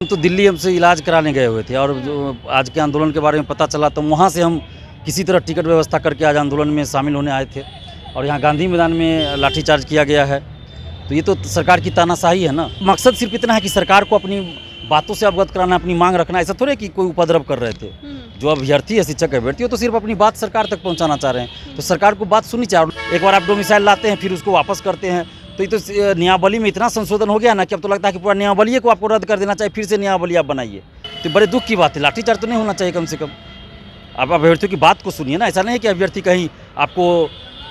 हम तो दिल्ली हमसे इलाज कराने गए हुए थे और जो आज के आंदोलन के बारे में पता चला तो वहाँ से हम किसी तरह टिकट व्यवस्था करके आज आंदोलन में शामिल होने आए थे और यहाँ गांधी मैदान में लाठीचार्ज किया गया है। तो ये तो सरकार की तानाशाही है ना। मकसद सिर्फ इतना है कि सरकार को अपनी बातों से अवगत कराना, अपनी मांग रखना। ऐसा थोड़े कि कोई उपद्रव कर रहे थे। जो अभ्यर्थी है, शिक्षक अभ्यर्थी हो, तो सिर्फ अपनी बात सरकार तक पहुँचाना चाह रहे हैं। तो सरकार को बात सुननी चाहिए। एक बार आप डोमिसाइल लाते हैं फिर उसको वापस करते हैं, तो ये तो नियमावली में इतना संशोधन हो गया ना कि अब तो लगता है कि पूरा नियमावली को आपको रद्द कर देना चाहिए, फिर से नियमावली आप बनाइए। तो बड़े दुख की बात है। लाठीचार्ज तो नहीं होना चाहिए। कम से कम आप अभ्यर्थियों की बात को सुनिए ना। ऐसा नहीं है कि अभ्यर्थी कहीं आपको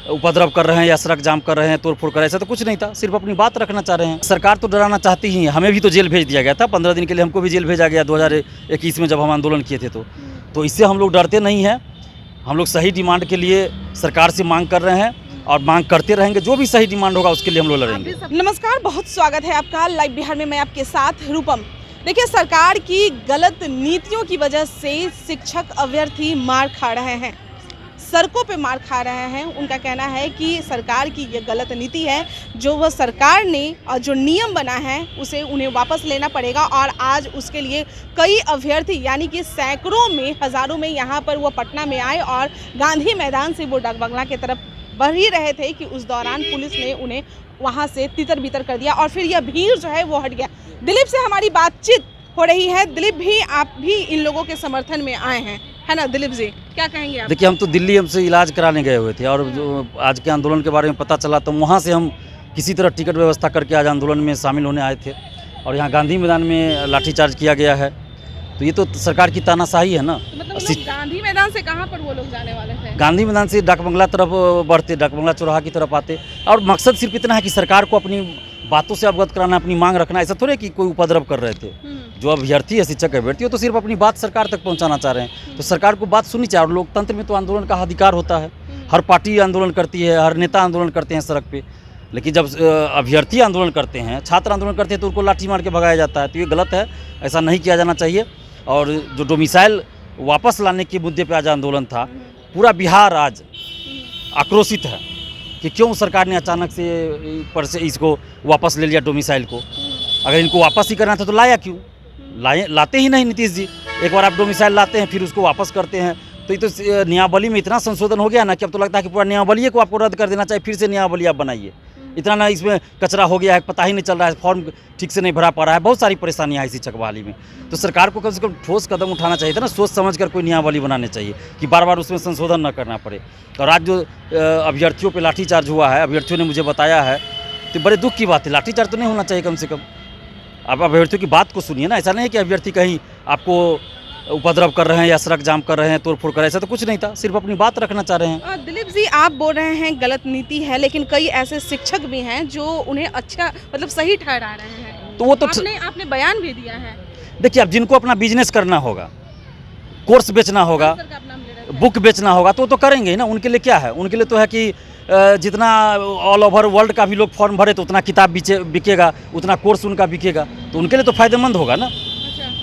उपद्रव कर रहे हैं या सड़क जाम कर रहे हैं, तोड़फोड़ कर रहे हैं, ऐसा तो कुछ नहीं था। सिर्फ अपनी बात रखना चाह रहे हैं। सरकार तो डराना चाहती ही है। हमें भी तो जेल भेज दिया गया था 15 दिन के लिए। हमको भी जेल भेजा गया 2021 में जब हम आंदोलन किए थे। तो इससे हम लोग डरते नहीं हैं। हम लोग सही डिमांड के लिए सरकार से मांग कर रहे हैं और मांग करते रहेंगे। जो भी सही डिमांड होगा उसके लिए हम लोग लड़ेंगे। नमस्कार, बहुत स्वागत है आपका लाइव बिहार में। मैं आपके साथ रूपम। देखिए, सरकार की गलत नीतियों की वजह से शिक्षक अभ्यर्थी मार खा रहे हैं, सड़कों पे मार खा रहे हैं। उनका कहना है कि सरकार की ये गलत नीति है। जो वह सरकार ने और जो नियम बना है उसे उन्हें वापस लेना पड़ेगा। और आज उसके लिए कई अभ्यर्थी यानी कि सैकड़ों में, हज़ारों में यहाँ पर वो पटना में आए और गांधी मैदान से वो डाक बंगला की तरफ बढ़ ही रहे थे कि उस दौरान पुलिस ने उन्हें वहाँ से तितर बितर कर दिया और फिर यह भीड़ जो है वो हट गया। दिलीप से हमारी बातचीत हो रही है। दिलीप भी, आप भी इन लोगों के समर्थन में आए हैं, है ना दिलीप जी? क्या कहेंगे आप? देखिए, हम तो दिल्ली हमसे इलाज कराने गए हुए थे और जो आज के आंदोलन के बारे में पता चला तो वहाँ से हम किसी तरह टिकट व्यवस्था करके आज आंदोलन में शामिल होने आए थे और यहाँ गांधी मैदान में लाठीचार्ज किया गया है। तो ये तो सरकार की तानाशाही है ना। तो मतलब लोग गांधी मैदान से कहाँ पर वो लोग जाने वाले थे? गांधी मैदान से डाक बंगला तरफ बढ़ते, डाक बंगला चौराहा की तरफ आते और मकसद सिर्फ इतना है कि सरकार को अपनी बातों से अवगत कराना, अपनी मांग रखना। ऐसा थोड़े कि कोई उपद्रव कर रहे थे। जो अभ्यर्थी है, शिक्षक अभ्यर्थी हो, तो सिर्फ अपनी बात सरकार तक पहुंचाना चाह रहे हैं। तो सरकार को बात सुननी चाहिए। और लोकतंत्र में तो आंदोलन का अधिकार होता है। हर पार्टी आंदोलन करती है, हर नेता आंदोलन करते हैं सड़क पे। लेकिन जब अभ्यर्थी आंदोलन करते हैं, छात्र आंदोलन करते हैं, तो उनको लाठी मार के भगाया जाता है। तो ये गलत है, ऐसा नहीं किया जाना चाहिए। और जो डोमिसाइल वापस लाने के मुद्दे पे आज आंदोलन था, पूरा बिहार आज आक्रोशित है कि क्यों सरकार ने अचानक से इसको वापस ले लिया डोमिसाइल को। अगर इनको वापस ही करना था तो लाया क्यों? लाते ही नहीं नीतीश जी। एक बार आप डोमिसाइल लाते हैं फिर उसको वापस करते हैं, तो ये तो नियमावली में इतना संशोधन हो गया ना कि अब तो लगता है कि पूरा नियमावली को आपको रद्द कर देना चाहिए, फिर से नियमावली आप बनाइए। इतना ना इसमें कचरा हो गया है, पता ही नहीं चल रहा है, फॉर्म ठीक से नहीं भरा पा रहा है, बहुत सारी परेशानियाँ हैं शिक्षक बहाली में। तो सरकार को कम से कम ठोस कदम उठाना चाहिए था ना, सोच समझ कर कोई नियमावली बनानी चाहिए कि बार बार उसमें संशोधन न करना पड़े। और आज जो अभ्यर्थियों पर लाठीचार्ज हुआ है, अभ्यर्थियों ने मुझे बताया है, तो बड़े दुख की बात है। लाठीचार्ज तो नहीं होना चाहिए। कम से कम आप अभ्यर्थियों की बात को सुनिए ना। ऐसा नहीं है कि अभ्यर्थी कहीं आपको उपद्रव कर रहे हैं या सड़क जाम कर रहे हैं, तोड़फोड़ कर रहे हैं, ऐसा तो कुछ नहीं था। सिर्फ अपनी बात रखना चाह रहे हैं। दिलीप जी, आप बोल रहे हैं गलत नीति है, लेकिन कई ऐसे शिक्षक भी हैं जो उन्हें अच्छा मतलब सही ठहरा रहे हैं। तो वो तो आपने बयान भी दिया है। देखिए, अब जिनको अपना बिजनेस करना होगा, कोर्स बेचना होगा, बुक बेचना होगा, तो करेंगे ही ना। उनके लिए क्या है? उनके लिए तो है कि जितना ऑल ओवर वर्ल्ड का भी लोग फॉर्म भरे तो उतना किताब बिकेगा, उतना कोर्स उनका बिकेगा, तो उनके लिए तो फायदेमंद होगा ना।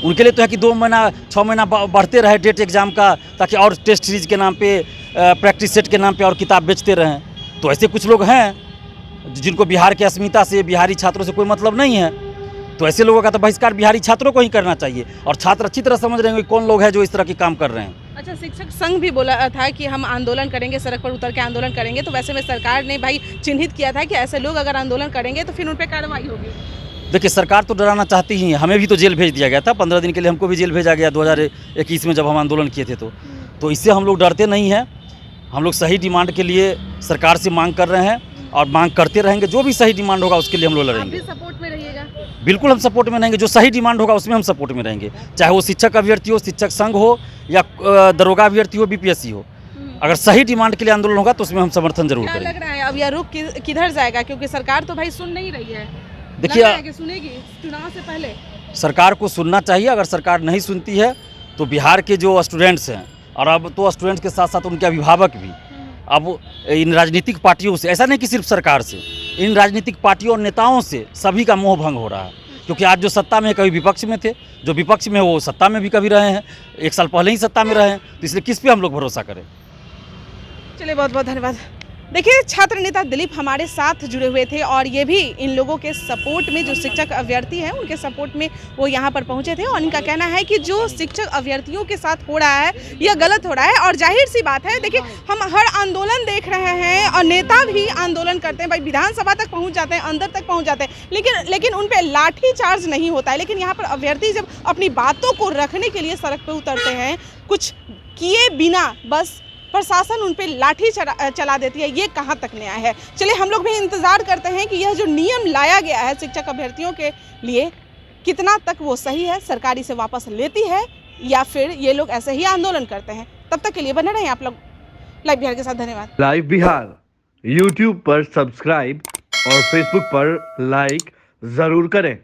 उनके लिए तो है कि 2 महीना 6 महीना बढ़ते रहे डेट एग्जाम का, ताकि और टेस्ट सीरीज के नाम पे, प्रैक्टिस सेट के नाम पे और किताब बेचते रहें। तो ऐसे कुछ लोग हैं जिनको बिहार की अस्मिता से, बिहारी छात्रों से कोई मतलब नहीं है। तो ऐसे लोगों का तो बहिष्कार बिहारी छात्रों को ही करना चाहिए। और छात्र अच्छी तरह समझ रहे हैं कौन लोग हैं जो इस तरह के काम कर रहे हैं। अच्छा, शिक्षक संघ भी बोला था कि हम आंदोलन करेंगे, सड़क पर उतर के आंदोलन करेंगे। तो वैसे में सरकार ने भाई चिन्हित किया था कि ऐसे लोग अगर आंदोलन करेंगे तो फिर उन पर कार्रवाई होगी। देखिए, सरकार तो डराना चाहती ही है। हमें भी तो जेल भेज दिया गया था 15 दिन के लिए। हमको भी जेल भेजा गया 2021 में जब हम आंदोलन किए थे। तो इससे हम लोग डरते नहीं हैं। हम लोग सही डिमांड के लिए सरकार से मांग कर रहे हैं और मांग करते रहेंगे। जो भी सही डिमांड होगा उसके लिए हम लोग लड़ेंगे। सपोर्ट में रहिएगा? बिल्कुल, हम सपोर्ट में रहेंगे। जो सही डिमांड होगा उसमें हम सपोर्ट में रहेंगे, चाहे वो शिक्षक अभ्यर्थी हो, शिक्षक संघ हो, या दरोगा अभ्यर्थी हो, BPSC हो। अगर सही डिमांड के लिए आंदोलन होगा तो उसमें हम समर्थन जरूर करेंगे। लग रहा है अब यह रुख किधर जाएगा? क्योंकि सरकार तो भाई सुन नहीं रही है। देखिए, सुनेगी चुनाव से पहले। सरकार को सुनना चाहिए। अगर सरकार नहीं सुनती है तो बिहार के जो स्टूडेंट्स हैं, और अब तो स्टूडेंट्स के साथ साथ उनके अभिभावक भी, अब इन राजनीतिक पार्टियों से, ऐसा नहीं कि सिर्फ सरकार से, इन राजनीतिक पार्टियों और नेताओं से सभी का मोह भंग हो रहा है। क्योंकि आज जो सत्ता में कभी विपक्ष में थे, जो विपक्ष में वो सत्ता में भी कभी रहे हैं, 1 साल पहले ही सत्ता में रहे हैं। तो इसलिए किस पे हम लोग भरोसा करें? चलिए, बहुत बहुत धन्यवाद। देखिए, छात्र नेता दिलीप हमारे साथ जुड़े हुए थे और ये भी इन लोगों के सपोर्ट में, जो शिक्षक अभ्यर्थी हैं उनके सपोर्ट में वो यहाँ पर पहुँचे थे। और इनका कहना है कि जो शिक्षक अभ्यर्थियों के साथ हो रहा है यह गलत हो रहा है। और जाहिर सी बात है, देखिए हम हर आंदोलन देख रहे हैं और नेता भी आंदोलन करते हैं, भाई विधानसभा तक पहुँच जाते हैं, अंदर तक पहुँच जाते हैं, लेकिन उन पर लाठी चार्ज नहीं होता है। लेकिन यहाँ पर अभ्यर्थी जब अपनी बातों को रखने के लिए सड़क पर उतरते हैं, कुछ किए बिना बस प्रशासन उन पे लाठी चला देती है, ये कहाँ तक न्याय है। चलिए हम लोग भी इंतज़ार करते हैं कि यह जो नियम लाया गया है शिक्षक अभ्यर्थियों के लिए, कितना तक वो सही है, सरकार इसे वापस लेती है या फिर ये लोग ऐसे ही आंदोलन करते हैं। तब तक के लिए बने रहें आप लोग लाइव बिहार के साथ। धन्यवाद। लाइव बिहार यूट्यूब पर सब्सक्राइब और फेसबुक पर लाइक जरूर करें।